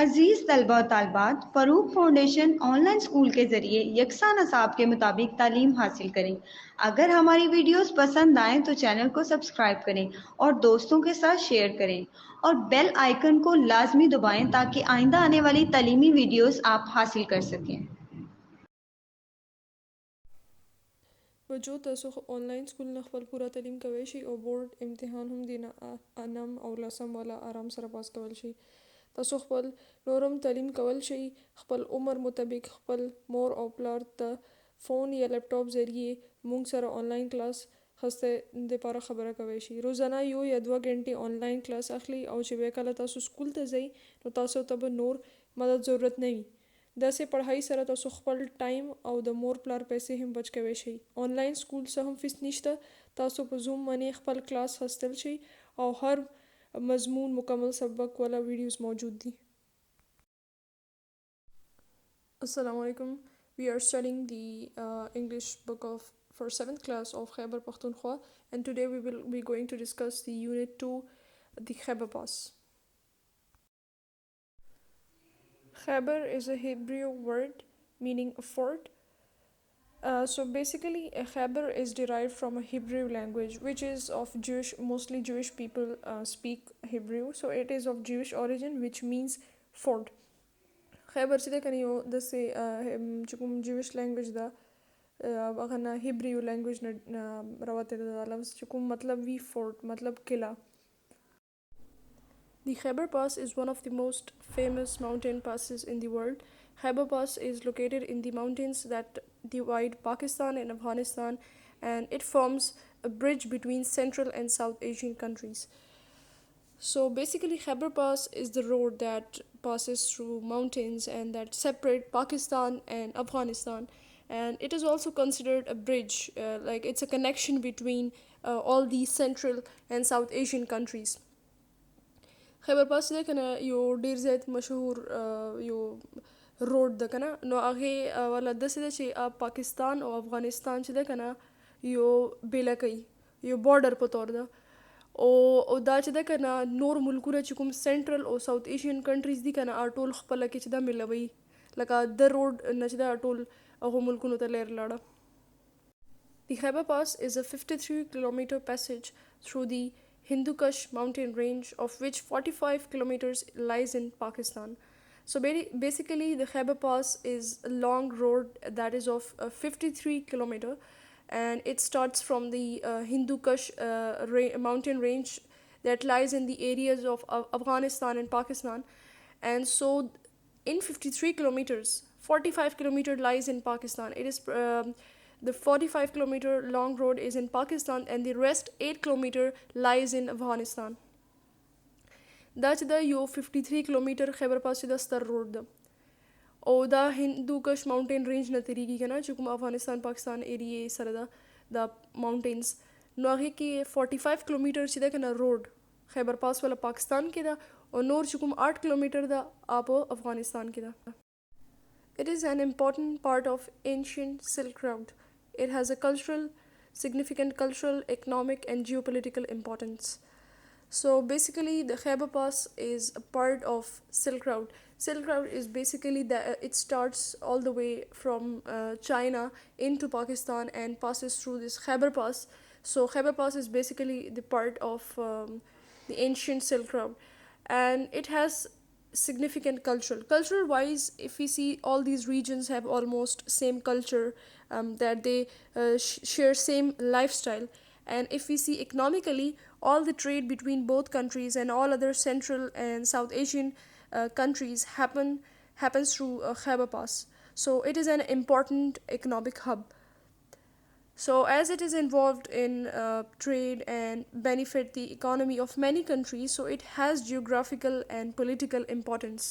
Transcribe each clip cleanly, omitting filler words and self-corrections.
अजीज़ तलबा और तालबात, Farooq foundation online school के ज़रिए यकसा नसाब के मुताबिक तालीम हासिल करें। अगर हमारी वीडियोस पसंद आएँ तो चैनल को सब्सक्राइब करें और दोस्तों के साथ शेयर करें और बेल आइकन को लाजमी दबाएं ताकि आइंदा आने वाली तालीमी वीडियोस आप हासिल कर सकें। وجو تاسو آنلاین سکول نه خپل پوره تعلیم کوي شي او بورډ امتحان هم دینه انم او لسم والا آرام سره پاس کول شي. تاسو خپل نورم تعلیم کول شي خپل عمر مطابق خپل مور او پلار ته فون یا لپټاپ ذریعے مونږ سره آنلاین کلاس خسته د لپاره خبره کوي شي. روزانه یو یا 2 غنټې آنلاین کلاس اخلي او چې وکاله تاسو سکول ته ځئ نو تاسو ته نور مدد ضرورت نه وي. داسې پڑھائی سره تاسو خپل ټایم او د مور پلار پیسې هم بچ کوي شي. آنلاین سکول څه هم فیس نشته، تاسو په زوم باندې خپل کلاس خستل شي او هر مضمون مکمل سبق والا ویڈیوز موجود دي. السلام علیکم. We are studying the English book for 7th class of Khyber Pakhtunkhwa, and today we will be going to discuss the unit 2, the Hyperpass. Khyber is a Hebrew word meaning a fort. So basically, Khyber is derived from a Hebrew language, which is of mostly Jewish people speak Hebrew. So it is of Jewish origin, which means fort. Khyber چې ده کنه یو داسې چې کوم Jewish language ده هغه نه Hebrew language نه راوتې ده دا لفظ چې کوم مطلب وي fort مطلب قلعه. The Hyperpass is one of the most famous mountain passes in the world. Hyperpass is located in the mountains that divide Pakistan and Afghanistan, and it forms a bridge between Central and South Asian countries. So basically, Hyperpass is the road that passes through mountains and that separate Pakistan and Afghanistan, and it is also considered a bridge, like it's a connection between all these Central and South Asian countries. خیبر پاس ده کنه یو ډیر زیات مشهور یو روډ ده کنه نو هغه ولا داسې ده چې پاکستان او افغانستان چې ده کنه یو بیله کوي یو بارډر په تور ده او دا چې ده کنه نور ملکونه چې کوم سنټرل او ساوث ایشین کنټریز دي کنه ټول خپله کې چې ده ملوي لکه د روډ نه چې ده ټول هغو ملکونو ته لیر لاړه. The Hyperpass is a 53-kilometer passage through the Hindu Kush mountain range, of which 45 kilometers lies in Pakistan. So basically the Hyperpass is a long road that is of 53 kilometer, and it starts from the Hindu Kush mountain range that lies in the areas of Afghanistan and Pakistan. And so in 53 kilometers 45 kilometer lies in Pakistan. It is the 45 kilometer long road is in Pakistan, and the rest 8 kilometer lies in Afghanistan. دا چې دا یو 53 کیلومتر خیبر پاس چې دا ستر روډ ده او دا هندو کش ماونټین رینج نه تیریږي کنه چې کوم افغانستان پاکستان ایریې سره ده دا ماونټینز نو هغه کې 45 کیلومتر چې ده کنه روډ خیبر پاس والا پاکستان کې ده او نور چې کوم 8 کیلومتر ده آپ افغانستان کې ده. It is an important part of ancient Silk Road. It has a significant cultural, economic and geopolitical importance. So basically the Hyperpass is a part of Silk Road. Silk Road is basically it starts all the way from China into Pakistan and passes through this Hyperpass. So Hyperpass is basically the part of the ancient Silk Road, and it has significant cultural wise. If we see, all these regions have almost same culture, that they share same lifestyle. And if we see economically, all the trade between both countries and all other Central and South Asian countries happens through Hyperpass. So it is an important economic hub. So as it is involved in trade and benefit the economy of many countries, so it has geographical and political importance.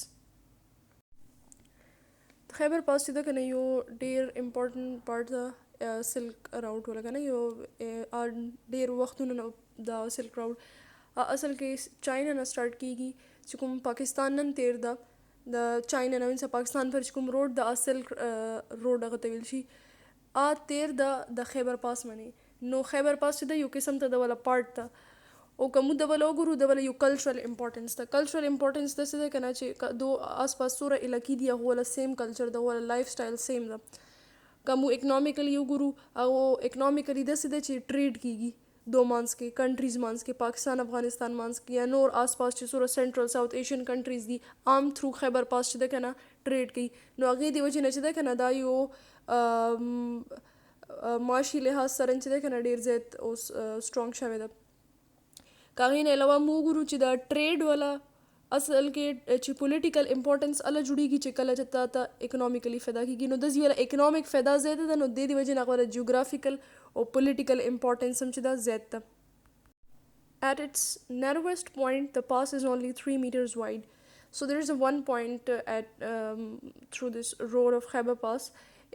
خیبر پاس چې ده کنه یو ډیر امپورټنټ پارټ ده سلک راوټ ولا کنه یو ډیر وختونه دا سلک راوټ اصل کې چاینا نه سٹارټ کیږي چې کوم پاکستان نن تیر ده د چاینا نه انسا پاکستان پر چې کوم روډ د سلک روډ هغه ته ویل شي تیر د خیبر پاس منی نو خیبر پاس چې د یو قسم ته د ولا پارټ ته او کوم د ولا وګورو د ولا یو کلچرل امپورټنس ده. کلچرل امپورټنس د څه ده کنه چې دو آس پاس سوره علاقې دی هغه سیم کلچر ده ولا لایف سټایل سیم ده. کوم اکنامیکلی وګورو او اکنامیکلی د څه ده چې ټریډ کیږي دو مانس کې کنټریز مانس کې پاکستان افغانستان مانس کې یا نور آس پاس چې سوره سنټرل ساوث ایشین کنټریز دي عام تھرو خیبر پاس چې ده کنه ټریډ کوي. نو هغې دی وجې نه چې ده کنه دا یو معاشي لحاظ سره چې ده کنه ډیر زیات اوس سټرونګ شوی ده. کاغې نه علاوه موږ وګورو چې دا ټریډ والا اصل کې چې پولیټیکل امپورټنس اله جوړیږي چې کله چې تا ته اکنامیکلی فایده کیږي نو داسې والا اکنامیک فایده زیاته ده نو د دې وجې نه هغه جیوګرافیکل او پولیټیکل امپورټنس هم چې دا زیات ده. At its narrowest point, the pass is only 3 meters wide. So there is a one point through this road of Khyber Pass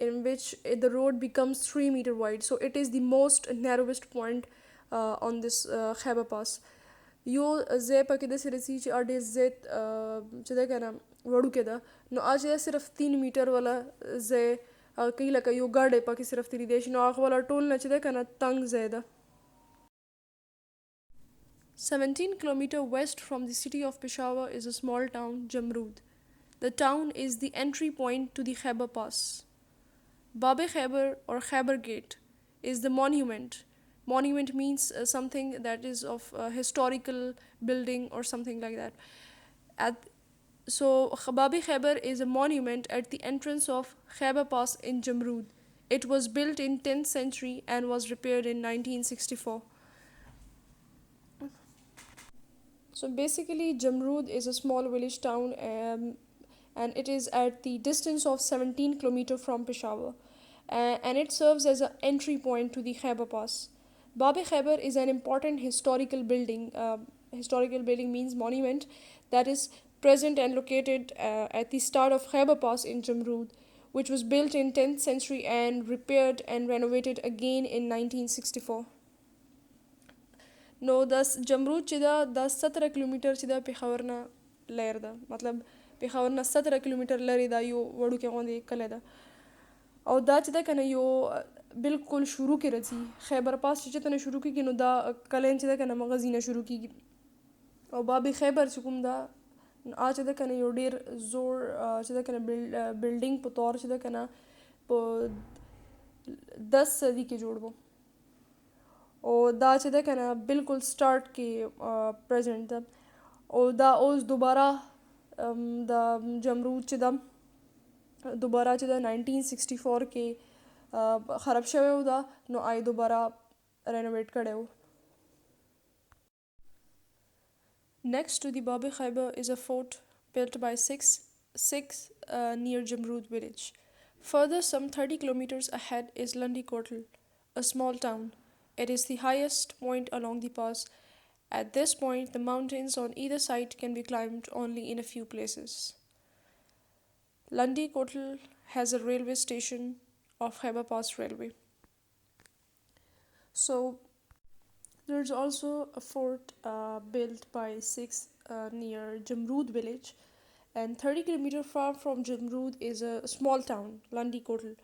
in which the road becomes 3 meter wide. So it is the most narrowest point on this Khyber Pass. یو ځای پکې داسې رسي چې ډېر زیات چې ده که نه وړوکی ده نو چې صرف 3 میټر والا ځای کوي لکه یو ګاډی پکې صرف تېرېدی شي نو هغه والا ټول نه چې ده که نه تنګ ځای ده. 17 kilometers west from the city of Peshawar is a small town, Jamrud. The town is the entry point to the Khyber Pass. Bab Khyber or Khyber Gate is the monument. Monument means something that is of a historical building or something like that. So Bab Khyber is a monument at the entrance of Khyber Pass in Jamrud. It was built in 10th century and was repaired in 1964. So basically Jamrud is a small village town and it is at the distance of 17 kilometers from Peshawar and it serves as an entry point to the Khyber Pass. Bab Khyber is an important historical building. Historical building means monument that is present and located at the start of Khyber Pass in Jamrud, which was built in 10th century and repaired and renovated again in 1964. نو د جمرود چې دا 17 کیلومتر چې دا پېښور نه لیر ده مطلب پېښور نه 17 کیلومتر لرې دا یو وړوکی غوندې کلی ده او دا چې ده که نه یو بالکل شروع کې راځي خیبر پاس چې چېرته نه شروع کېږي نو دا کلی چې ده که نه مغزي نه شروع کېږي او باب خیبر چې کوم دا چې ده که نه یو ډېر زوړ چې ده که نه بلډینګ په طور چې ده که نه په 10 صدي کې جوړ و او دا چې ده که نه بالکل سټارټ کې پریزنټ ده او دا اوس دوباره د جمرود چې ده دوباره چې ده 1964 کې خراب شوی و ده نو آی دوباره رینوویټ کړی و. Next to the Bab Khyber is a fort built by Sikhs near Jamrud village. Further, some 30 kilometers ahead is Landi Kotal, a small town. It is the highest point along the pass. At this point, the mountains on either side can be climbed only in a few places. Landi Kotal has a railway station of Khyber Pass Railway. So, there's also a fort built by Sikhs near Jamrud village. And 30 kilometers far from Jamrud is a small town, Landi Kotal.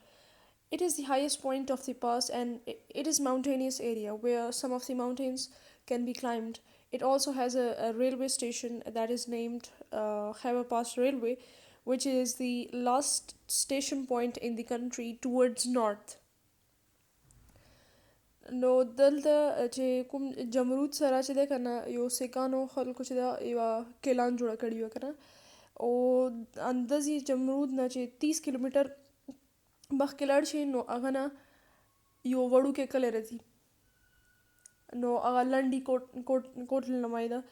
It is the highest point of the pass and it is mountainous area where some of the mountains can be climbed. It also has a railway station that is named Khyber Pass Railway, which is the last station point in the country towards north. نو دلته چې کوم جمرود سره چې ده که نه یو سیکانو خلکو چې ده یوه کیلان جوړه کړې وه که نه او اندازې جمرود نه چې 30 کیلومتر مخکې لاړ شي نو هغه نه یو وړوکی کلی راځي نو هغه لنډي کوټل نومایي ده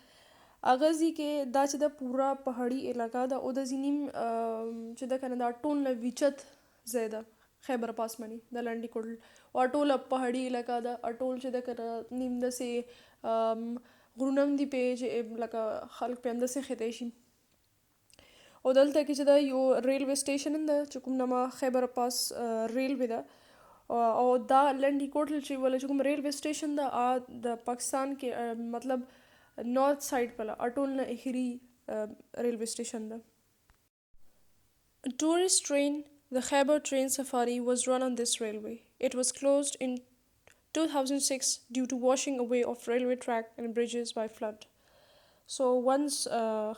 هغه ځي کې دا چې ده پوره پهاړي علاقه ده او د ځي نیم چې ده که نه دا ټول نه ویچت ځای ده خیبر پاس باندې د لنډي کوټل او ټوله پهاړي علاقه ده ټول چې ده که نه نیم داسې غرونه هم دي پې چې لکه خلک پې همداسې خیتی شي او دلته کې چې ده یو ریلوے سټیشن هم ده چې کوم نامه خیبر پاس ریلوے ده او دا لنډي کوټل چې ولا چې کوم ریلوے سټیشن ده د پاکستان کې مطلب نارتھ سایډ پله ټول نه اخري ریلوے سټیشن ده. A tourist train, the Khyber train safari, was run on this railway. It was closed in 2006 due to washing away of railway track and bridges by flood. So once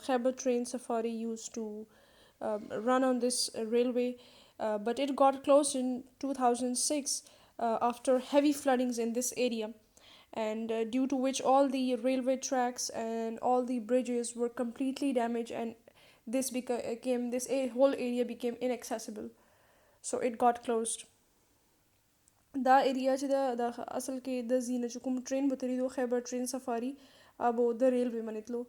Khyber train safari used to run on this railway, but it got closed in 2006 after heavy floodings in this area, and due to which all the railway tracks and all the bridges were completely damaged, and whole area became inaccessible. So it got closed. دا ایریا چې د اصل کې د زینه چې کوم ټرین به تېرېدو خیبر ټرین سفاري ابو د ریلوې باندې تلو.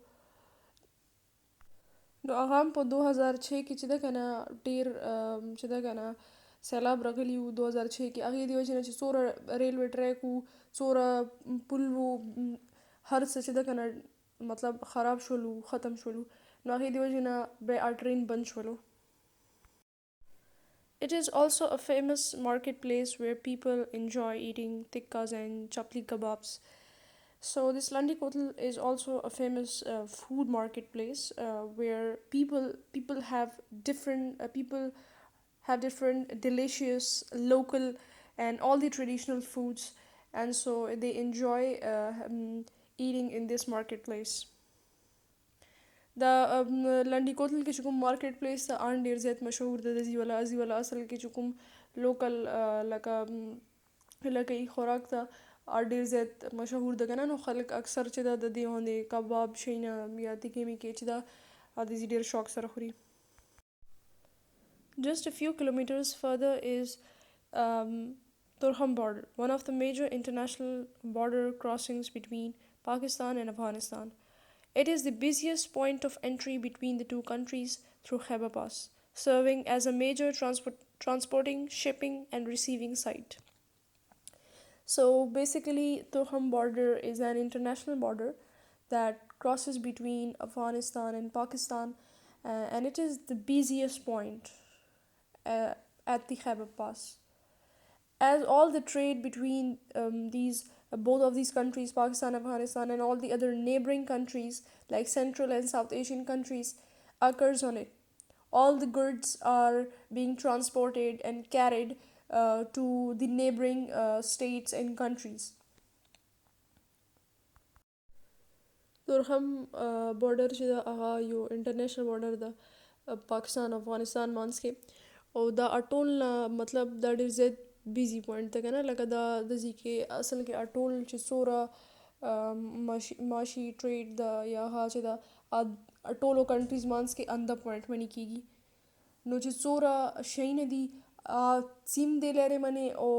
نو هغه هم په 2006 کې چې ده که نه ډېر چې ده که نه سیلاب راغلي وو 2006 کې. هغې د وجې نه چې څومره ریلوې ټریک وو، څومره پل وو، هر څه چې ده که نه مطلب خراب شولو، ختم شولو. نو هغې د وجې نه بیا ټرین بند شولو. It is also a famous marketplace where people enjoy eating tikkas and chapli kebabs. So this Landi Kotal is also a famous food marketplace where people have different delicious local and all the traditional foods, and so they enjoy eating in this marketplace. دا لنډي کوتل کې چې کوم مارکیټ پلیس ته ان ډېر زیات مشهور ده. د ازي والا اصل کې چې کوم لوکل لکه ای خوراک ته ډېر زیات مشهور ده که نه. نو خلک اکثر چې ده د دې باندې کباب شیونه یا تیکې میکې چې ده د دې ډېر شوق سره خوري. Just a few kilometers further is Turham border, one of the major international border crossings between Pakistan and Afghanistan. It is the busiest point of entry between the two countries through Hyperpass, serving as a major transporting, shipping and receiving site. So basically, Turham border is an international border that crosses between Afghanistan and Pakistan, and it is the busiest point at the Hyperpass. As all the trade between both of these countries, Pakistan, Afghanistan, and all the other neighboring countries like Central and South Asian countries occurs on it. All the goods are being transported and carried to the neighboring states and countries. Turham border چې ده هغه یو انټرنیشنل border ده پاکستان افغانستان منځ کې، او دا اټول مطلب دا ډېر زیات بیزی پوینټ ده که نه. لکه دا داسې کې اصل کې اټول چې څومره معاشي ټریډ ده یا هغه چې ده ټولو کنټریز منځ کې انده پوینټ منې کېږي. نو چې څومره شیونه دي سیم دې لارې منې او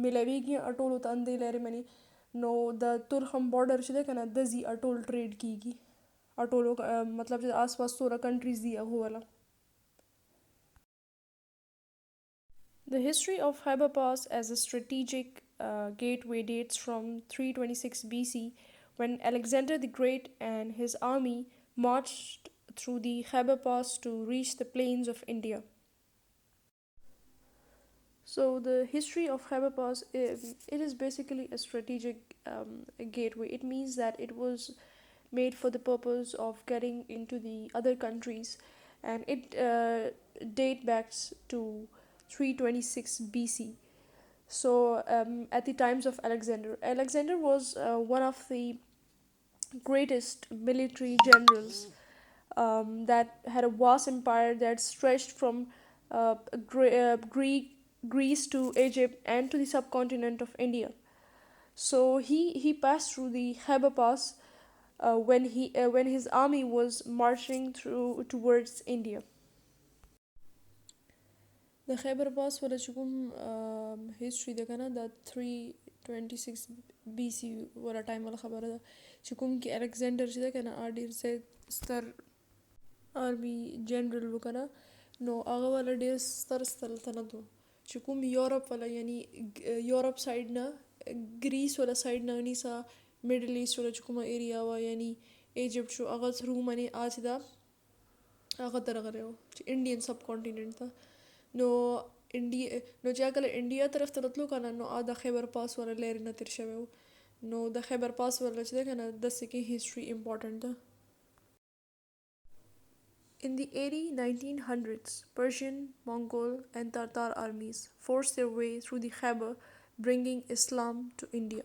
میلاویږي اټولو ته اندې لارې منې. نو د تورخم بارډر چې ده که نه دځي اټول ټریډ کېږي اټولو مطلب چې آس پاس څومره کنټریز دي هغو والا. The history of Hyperpass as a strategic gateway dates from 326 BC, when Alexander the Great and his army marched through the Hyperpass to reach the plains of India. So the history of Hyperpass, it is basically a strategic gateway. It means that it was made for the purpose of getting into the other countries, and it dates back to 326 BC. So at the times of Alexander was one of the greatest military generals that had a vast empire that stretched from Greece to Egypt and to the subcontinent of India. So he passed through the Hyperpass when his army was marching towards India. د خیبر پاس ولا چې کوم هیسټري ده که نه دا 326 BC ولا ټایم والا خبره ده چې کوم کې الکساندر چې ده که نه ډېر زیات ستر آرمي جنرل و که نه. نو هغه والا ډېر ستر سلطنت و چې کوم یورپ والا یعنی یورپ سایډ نه ګریس والا سایډ نه نیسا میډل ایسټ والا چې کومه ایریا وه یعنی ایجپټ شو هغه تھرو منې چې دا هغه ته راغلی و چې انډین سب کانټیننټ ته. نو چې کله انډیا طرف ته راتلو که نه نو د خیبر پاس والا لارې نه تېر شوی و. نو د خیبر پاس والا چې ده که نه داسې کې هسټري امپارټنټ ده. In the early 1900s, Persian, Mongol and Tatar armies forced their way through the Khyber bringing Islam to India.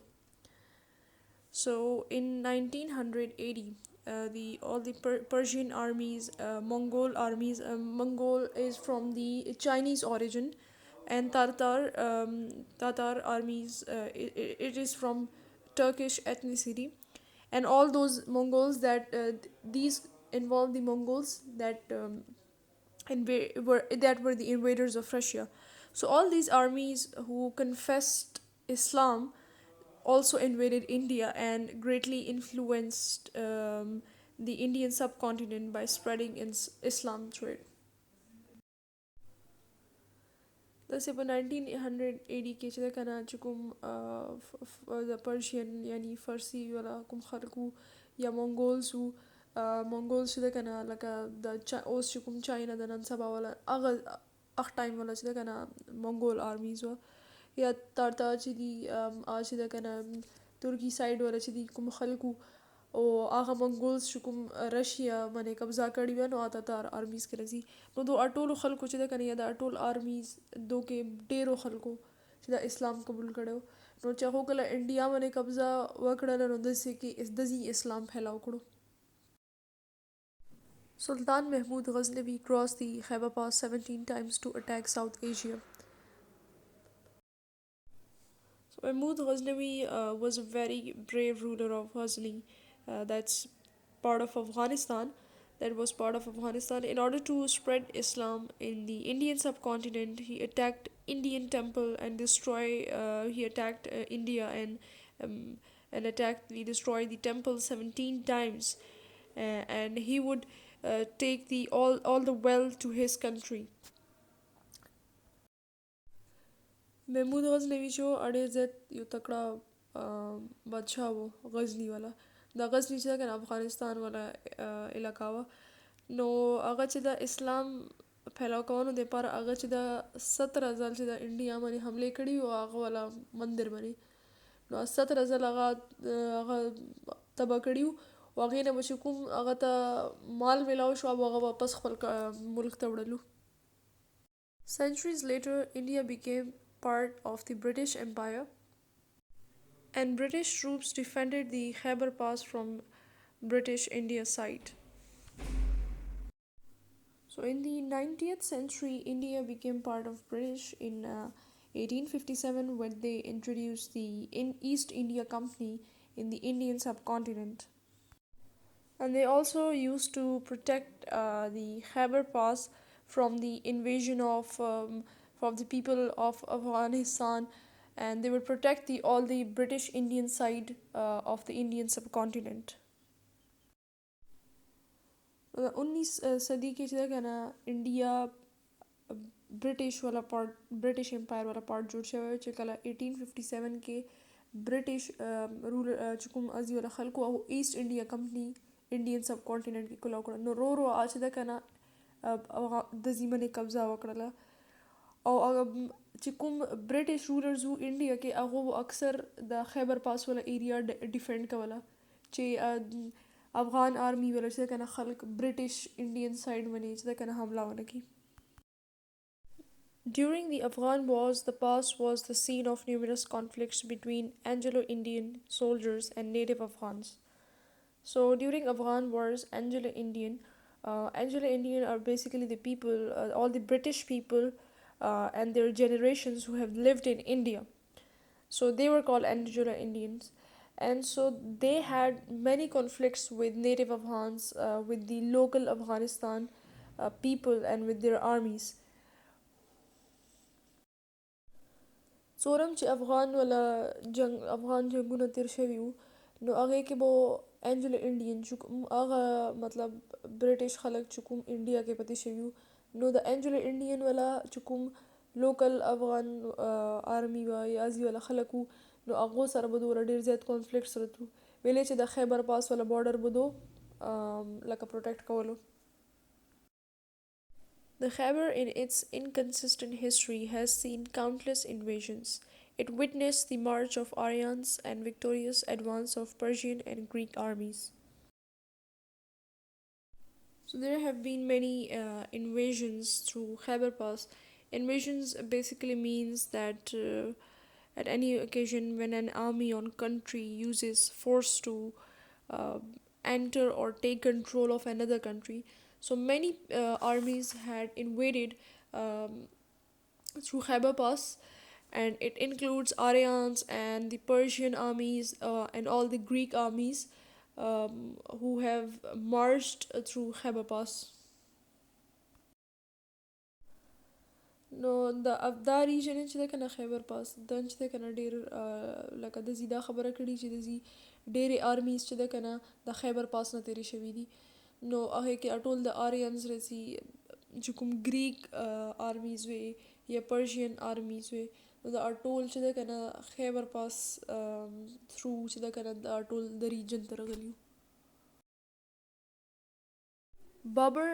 So in 1980, all the Persian armies, Mongol armies, Mongol is from the Chinese origin, and Tatar armies, it is from Turkish ethnicity, and all those Mongols these involve the Mongols that were the invaders of Russia. So all these armies who confessed Islam also invaded India and greatly influenced the Indian subcontinent by spreading Islam through it. داسې په 1980 کې چې ده که نه چې کوم د پرشین یعنی فرسي ولا کوم خلک وو یا مونګولز وو، مونګولز چې ده که نه لکه اوس چې کوم چاینا د نن سبا والا هغه ټایم والا چې ده که نه مونګول آرمیز وه، یا تارتا چې دي چې ده که نه ترکی سایډ والا چې دي کوم خلک وو او هغه منګولز چې کوم رشیا باندې قبضه کړې وه نو تاتار آرمیز کې راځي. نو دو ټولو خلکو چې ده که نه یا دا ټول آرمیز دو کې ډېرو خلکو چې دا اسلام قبول کړی نو چې هغو کله انډیا باندې قبضه وکړله نو داسې کې داسې اسلام پھیلاو کړو. Sultan Mahmud Ghaznavi crossed the Khyber Pass 17 times to attack South Asia. So Mahmud Ghaznavi was a very brave ruler of Ghazni, that's part of Afghanistan. In order to spread Islam in the Indian subcontinent, he attacked Indian temple and he attacked India and destroyed the temple 17 times, and he would take all the wealth to his country. محمود غزنوي چې و ډېر زیات یو تکړه بادشاه و غزني والا. دا غزني چې ده که نه افغانستان والا علاقه وه نو هغه چې د اسلام پھیلاو کولو دپاره هغه چې د 17 ځل چې د انډیا باندې حملې کړي وي هغه والا مندر باندې نو 17 ځل هغه تباه کړي وو او هغې نه به چې کوم هغه ته مال میلاو شو هغه واپس خپل ملک ته وړلو. Centuries later, India became part of the British Empire, and British troops defended the Khyber Pass from British India side. So in the 19th century, India became part of British in 1857 when they introduced the East India Company in the Indian subcontinent. And they also used to protect the Khyber Pass from the invasion from the people of Afghanistan, and they would protect all the British Indian side of the Indian subcontinent. 19 صدی کې چې ده که نه انډیا برټش امپایر والا پارټ جوړ شوی چې کله 1857 کې برټش چې کوم ازي والا خلکو او ایسټ انډیا کمپني انډین سب کانټیننټ کې کلاو کړه نو رو چې ده که نه د زیمنې قبضه وکړله او چې کوم برټش رولرز وو انډیا کې هغو اکثر د خیبر پاس والا ایریا ډیفینډ کوله چې افغان آرمی والا چې ده که نه خلک برټش انډین سایډ باندې چې ده که نه حمله ونه کړي. During the Afghan wars, the pass was the scene of numerous conflicts between Anglo-Indian soldiers and native Afghans. So during Afghan wars, Anglo-Indian are basically the people, all the British people and their generations who have lived in India. So they were called Anglo-Indians. And so they had many conflicts with native Afghans, with the local Afghanistan people and with their armies. څورم چې افغان جنګونه تیر شوي وو نو هغې کې به انجلو انډین چې هغه مطلب برټش خلک چې کوم انډیا کې پاتې شوي وو نو د انجلو انډین والا چې کوم لوکل افغان آرمی وه یا ازي والا خلک وو نو هغو سره به دومره ډېر زیات کانفلیکټس راتلو ویلې چې د خیبر پاس والا بارډر به دو لکه پروټیکټ کولو. The Khyber in its inconsistent history has seen countless invasions. It witnessed the march of Aryans and victorious advance of Persian and Greek armies. So there have been many invasions through Khyber Pass. Invasions basically means that at any occasion when an army or country uses force to uh, enter or take control of another country. So many armies had invaded um, through Khyber Pass, and it includes Aryans and the Persian armies and all the Greek armies who have marched through Khyber Pass. نو دا ریجن چې ده که نه خیبر پاس دا چې ده که نه ډېر لکه د زی دا خبره کړي چې د زی ډېرې آرمیز چې ده که نه د خیبر پاس نه تېرې شوي دي. نو هغې کې ټول د آریانز راځي چې کوم ګریک آرمیز وې یا پرشین آرمیز وې نو دا ټول چې ده که نه خیبر پاس تھرو چې ده که نه دا ټول د ریجن ته راغلي. Babur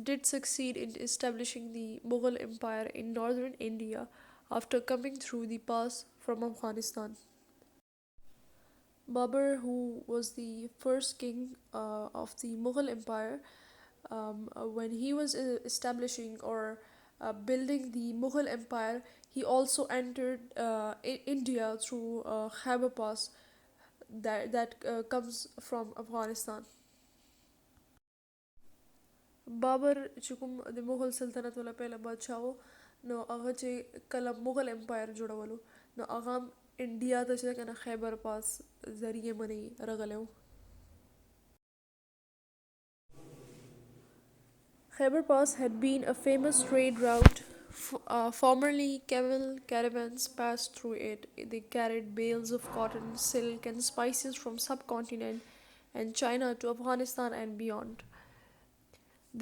did succeed in establishing the Mughal Empire in northern India after coming through the pass from Afghanistan. Babur, who was the first king of the Mughal Empire, when he was establishing or building the Mughal Empire, he also entered India through Khyber Pass that comes from Afghanistan. بابر چې کوم د مغل سلطنت والا پهله بادشاه و نو هغه چې کله مغل امپایر جوړولو نو هغه انډیا ته چې ده که نه خیبر پاس ذریعې منې راغلی و. Khyber Pass had been a famous trade route. Formerly, camel caravans passed through it. They carried bales of cotton, silk, and spices from subcontinent and China to Afghanistan and beyond.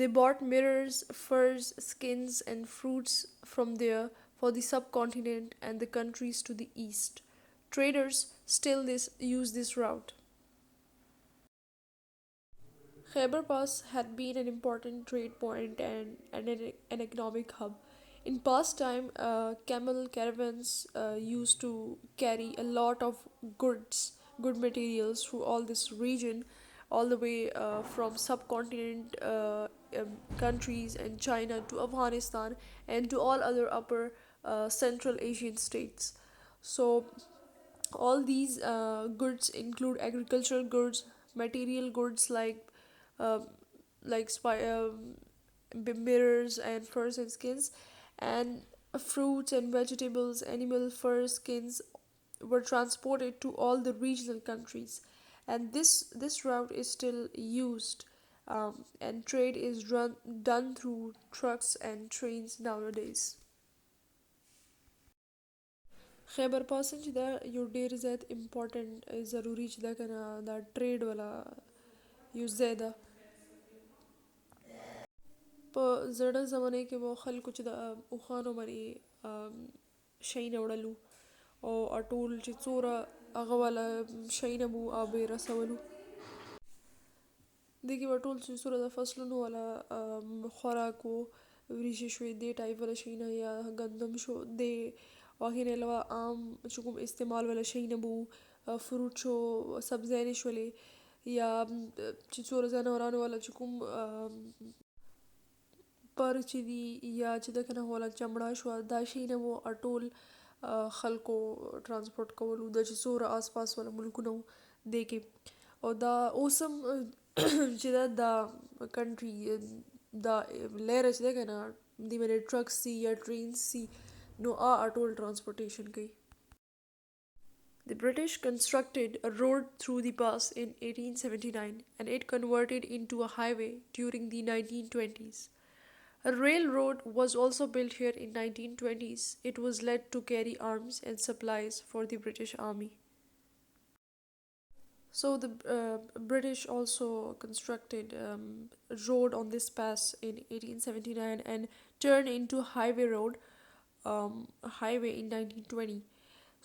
They bought mirrors, furs, skins, and fruits from there for the subcontinent and the countries to the east. Traders still use this route. Khyber Pass had been an important trade point and an economic hub. In past time, camel caravans used to carry a lot of good materials through all this region, all the way from subcontinent countries and China to Afghanistan and to all other upper Central Asian states. So all these goods include agricultural goods, material goods uh, mirrors and furs and skins, and fruits and vegetables, animal fur, skins were transported to all the regional countries. And this route is still used, and trade is done through trucks and trains nowadays. خیبر پاس چې دا یو ډېر زیات امپورټنټ ضروري چې ده که نه دا ټریډ والا یو ځای ده. په زړه زمانه کې به خلکو چې د اوښانو باندې شیونه وړلو او ټول چې څومره هغه والا شیونه مو به یې رسولو دې کې به ټول چې څومره د فصلونو والا خوراک و وریجې شوې دې ټایپ والا شیونه یا ګندم شو دې هغې نه علاوه عام چې کوم استعمال والا شیونه به وو فروټ شو سبزیانې شولې یا چې څومره ځناورانو والا چې کوم پر چې دي یا چې ده که نه والا چمړه شوه دا شیونه مو ټول خلکو ټرانسپورټ کولو دا چې څومره آس پاس والا ملکونه وو دې کې او دا اوس هم چې دا کنټري دا لاره چې ده که نه دې باندې ټرکس دي یا ټرینس دي نو ټول ټرانسپورټیشن کوي. The British constructed a road through the pass in 1879 and it converted into a highway during the 1920s. A railroad was also built here in 1920s. It was led to carry arms and supplies for the British Army. So the British also constructed a road on this pass in 1879 and turned into highway in 1920.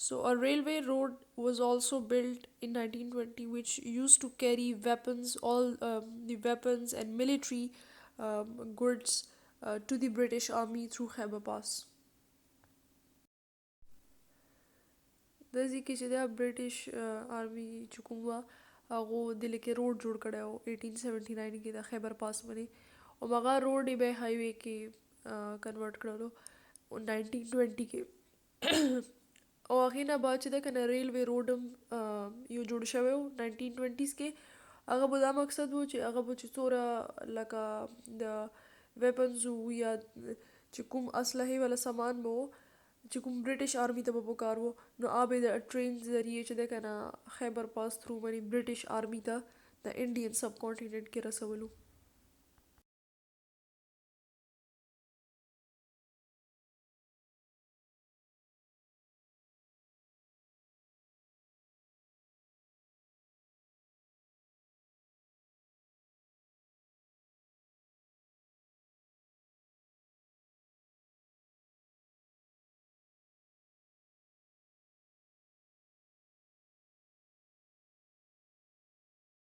So a railway road was also built in 1920 which used to carry weapons, all the weapons and military goods to the British Army through Khyber Pass. داسې کې چې دا برټش آرمي چې کوم وه هغو دلته کې روډ جوړ کړی و 1879 کې د خیبر پاس باندې او هغه روډ یې بیا هایوې کې کنورټ کړلو 1920 کې او هغې نه بعد چې ده که نه ریلوے روډ هم یو جوړ شوی و 1920s کې. هغه به دا مقصد و چې هغه به چې څومره لکه د ویپنز وو یا چې کوم اسلحې والا سامان به و چې کوم برټش آرمی ته به پکار و نو هغه به د ټرین ذریعے چې ده که نه خیبر پاس تھرو باندې برټش آرمی ته د انډین سب کانټیننټ کې رسولو.